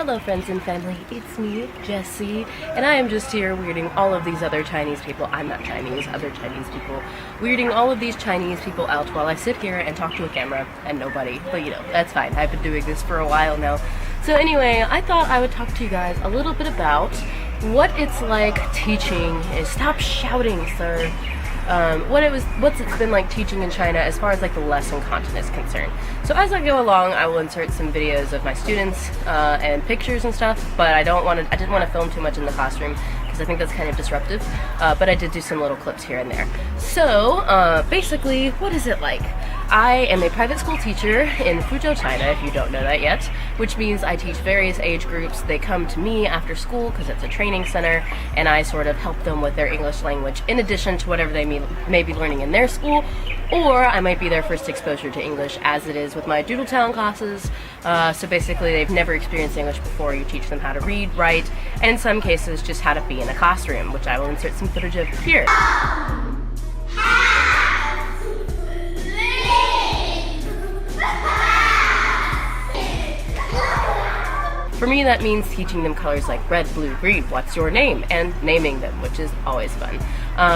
Hello friends and family, it's me, Jessie, and I am just here weirding all of these other Chinese people, I'm not Chinese, other Chinese people, weirding all of these Chinese people out while I sit here and talk to a camera and nobody, but you know, that's fine, I've been doing this for a while now. So anyway, I thought I would talk to you guys a little bit about what it's like teaching. Stop shouting, sir. What's it's been like teaching in China as far as like the lesson content is concerned. So as I go along, I will insert some videos of my students and pictures and stuff, but I didn't want to film too much in the classroom because I think that's kind of disruptive, but I did do some little clips here and there. So basically, what is it like? I am a private school teacher in Fuzhou, China, if you don't know that yet, which means I teach various age groups. They come to me after school because it's a training center, and I sort of help them with their English language in addition to whatever they may be learning in their school, or I might be their first exposure to English, as it is with my Doodle Town classes. So basically, they've never experienced English before. You teach them how to read, write, and in some cases, just how to be in a classroom, which I will insert some footage of here. For me, that means teaching them colors like red, blue, green, what's your name, and naming them, which is always fun.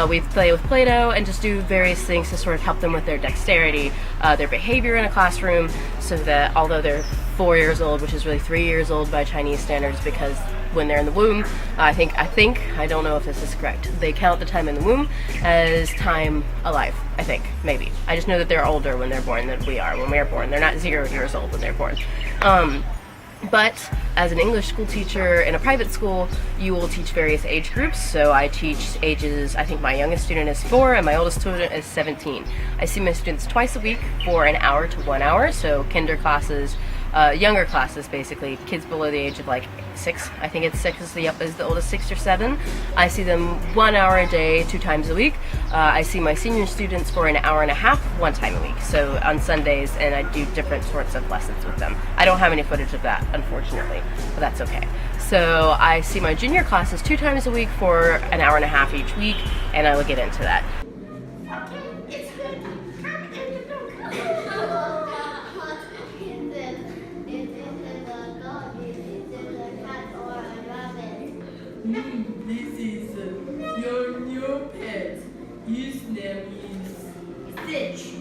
We play with Play-Doh and just do various things to sort of help them with their dexterity, their behavior in a classroom, so that although they're 4 years old, which is really 3 years old by Chinese standards, because when they're in the womb, I don't know if this is correct, they count the time in the womb as time alive, I think, maybe. I just know that they're older when they're born than we are when we are born. They're not 0 years old when they're born. But as an English school teacher in a private school, you will teach various age groups. So I teach ages, I think my youngest student is 4 and my oldest student is 17. I see my students twice a week for an hour to 1 hour. So kinder classes, younger classes basically, kids below the age of like 6. I think it's 6 is the oldest, 6 or 7. I see them 1 hour a day, 2 times a week. I see my senior students for an hour and a half, 1 time a week. So on Sundays, and I do different sorts of lessons with them. I don't have any footage of that, unfortunately, but that's okay. So I see my junior classes 2 times a week for an hour and a half each week, and I will get into that. This is your new pet. His name is Stitch.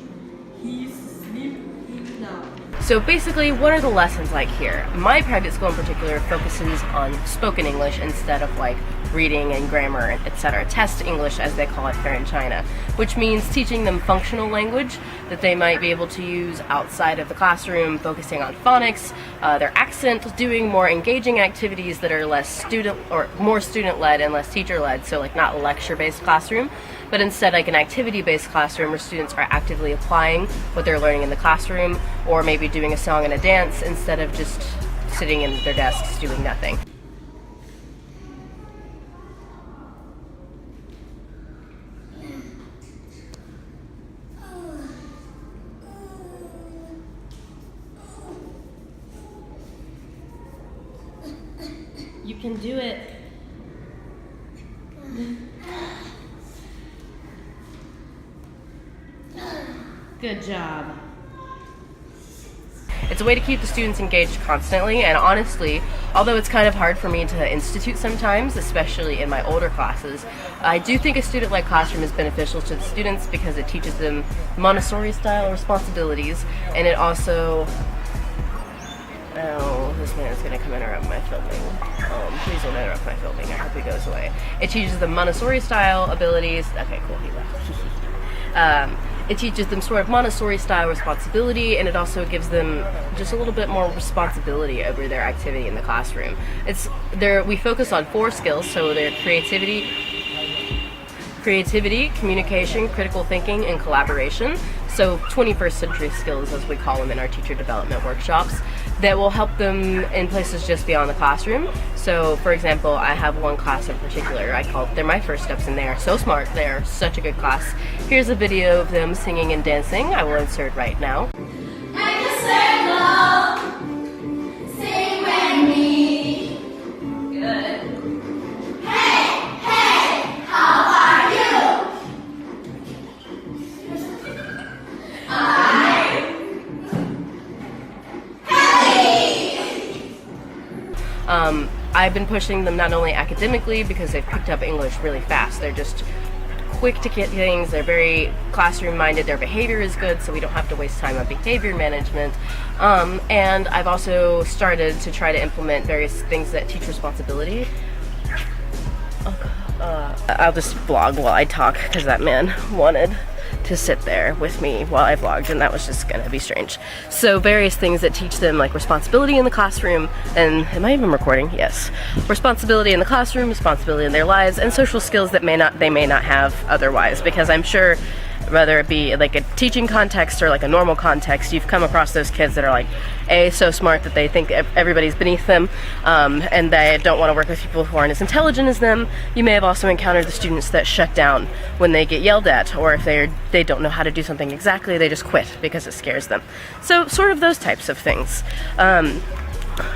He's sleeping now. So basically, what are the lessons like here? My private school in particular focuses on spoken English instead of like reading and grammar, etc. Test English, as they call it here in China, which means teaching them functional language that they might be able to use outside of the classroom, focusing on phonics, their accent, doing more engaging activities that are more student-led and less teacher-led, so like not lecture-based classroom, but instead like an activity-based classroom where students are actively applying what they're learning in the classroom, or maybe doing a song and a dance instead of just sitting in their desks doing nothing. You can do it. Good job. It's a way to keep the students engaged constantly, and honestly, although it's kind of hard for me to institute sometimes, especially in my older classes, I do think a student-led classroom is beneficial to the students because it teaches them Montessori-style responsibilities, and it also... Oh, this man is going to come interrupt my filming. Please don't interrupt my filming. I hope he goes away. It teaches them Montessori-style abilities. Okay, cool, he left. It teaches them sort of Montessori-style responsibility, and it also gives them just a little bit more responsibility over their activity in the classroom. We focus on 4 skills, so they're creativity, communication, critical thinking, and collaboration. So 21st century skills, as we call them in our teacher development workshops, that will help them in places just beyond the classroom. So for example, I have one class in particular, they're my first steps, and they are so smart, they are such a good class. Here's a video of them singing and dancing, I will insert right now. Make a circle, sing with me. Good. Hey, hey, how are you? I've been pushing them not only academically because they've picked up English really fast. They're just quick to get things. They're very classroom minded. Their behavior is good, so we don't have to waste time on behavior management. And I've also started to try to implement various things that teach responsibility. I'll just vlog while I talk because that man wanted to sit there with me while I vlogged, and that was just gonna be strange. So various things that teach them like responsibility in the classroom, and am I even recording? Yes. Responsibility in the classroom, responsibility in their lives, and social skills that they may not have otherwise, because I'm sure whether it be like a teaching context or like a normal context, you've come across those kids that are like so smart that they think everybody's beneath them, and they don't want to work with people who aren't as intelligent as them. You may have also encountered the students that shut down when they get yelled at, or if they don't know how to do something exactly, they just quit because it scares them. So sort of those types of things.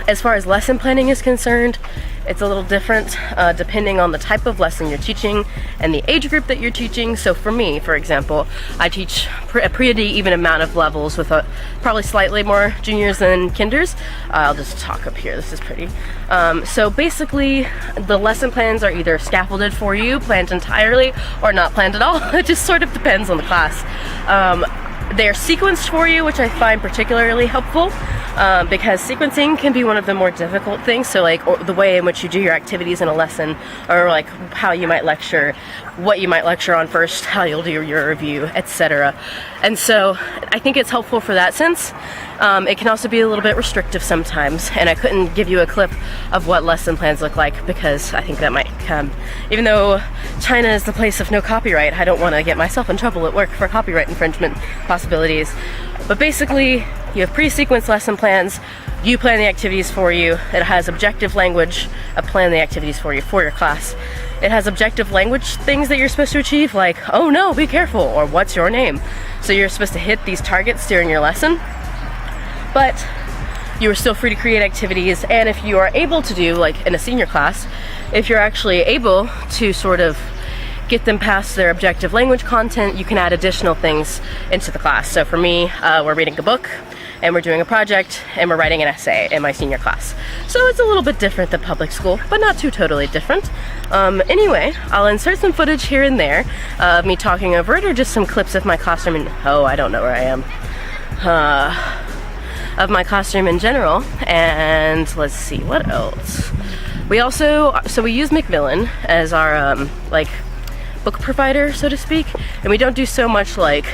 As far as lesson planning is concerned, it's a little different depending on the type of lesson you're teaching and the age group that you're teaching. So for me, for example, I teach a pretty even amount of levels with probably slightly more juniors than kinders. I'll just talk up here, this is pretty. So basically, the lesson plans are either scaffolded for you, planned entirely, or not planned at all. It just sort of depends on the class. They're sequenced for you, which I find particularly helpful because sequencing can be one of the more difficult things. So like the way in which you do your activities in a lesson, or like how you might lecture, what you might lecture on first, how you'll do your review, etc. And so I think it's helpful for that sense. It can also be a little bit restrictive sometimes, and I couldn't give you a clip of what lesson plans look like because I think that might come, even though China is the place of no copyright, I don't want to get myself in trouble at work for copyright infringement possibilities. But basically, you have pre-sequenced lesson plans, you plan the activities for you, it has objective language, plan the activities for you for your class. It has objective language things that you're supposed to achieve, like, oh no, be careful, or what's your name? So you're supposed to hit these targets during your lesson, but you are still free to create activities. And if you are able to do, like in a senior class, if you're actually able to sort of get them past their objective language content, you can add additional things into the class. So for me, we're reading a book, and we're doing a project, and we're writing an essay in my senior class. So it's a little bit different than public school, but not too totally different. Anyway, I'll insert some footage here and there of me talking over it, or just some clips of my classroom, and oh, I don't know where I am. Of my classroom in general, and let's see, what else? We also, so we use Macmillan as our like book provider, so to speak, and we don't do so much like,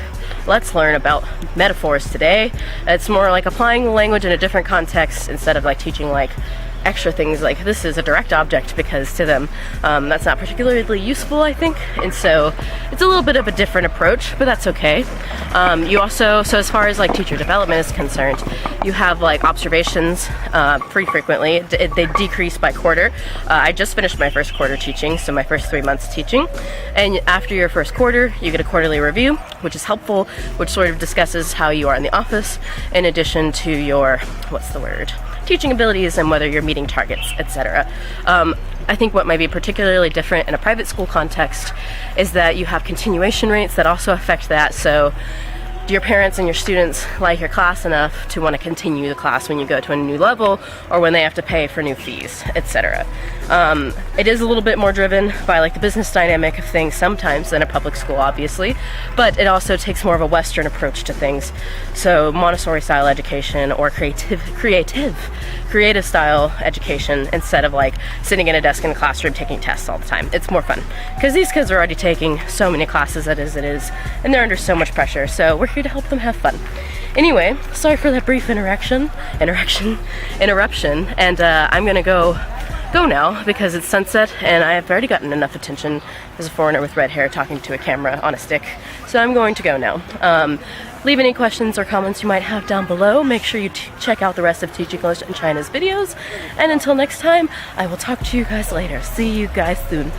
let's learn about metaphors today. It's more like applying the language in a different context instead of like teaching like extra things like this is a direct object, because to them that's not particularly useful, I think, and so it's a little bit of a different approach, but that's okay. You also, so as far as like teacher development is concerned, you have like observations pretty frequently. They decrease by quarter. I just finished my first quarter teaching, so my first 3 months teaching, and after your first quarter you get a quarterly review, which is helpful, which sort of discusses how you are in the office in addition to your, what's the word, teaching abilities and whether you're meeting targets, etc. I think what might be particularly different in a private school context is that you have continuation rates that also affect that. So do your parents and your students like your class enough to want to continue the class when you go to a new level, or when they have to pay for new fees, etc. It is a little bit more driven by like the business dynamic of things sometimes than a public school, obviously, but it also takes more of a Western approach to things. So Montessori style education, or creative style education, instead of like sitting in a desk in a classroom taking tests all the time. It's more fun because these kids are already taking so many classes as it is, and they're under so much pressure. So we're here to help them have fun. Anyway, sorry for that brief interruption, and I'm gonna go now because it's sunset and I have already gotten enough attention as a foreigner with red hair talking to a camera on a stick. So I'm going to go now. Leave any questions or comments you might have down below. Make sure you check out the rest of Teaching English in China's videos. And until next time, I will talk to you guys later. See you guys soon.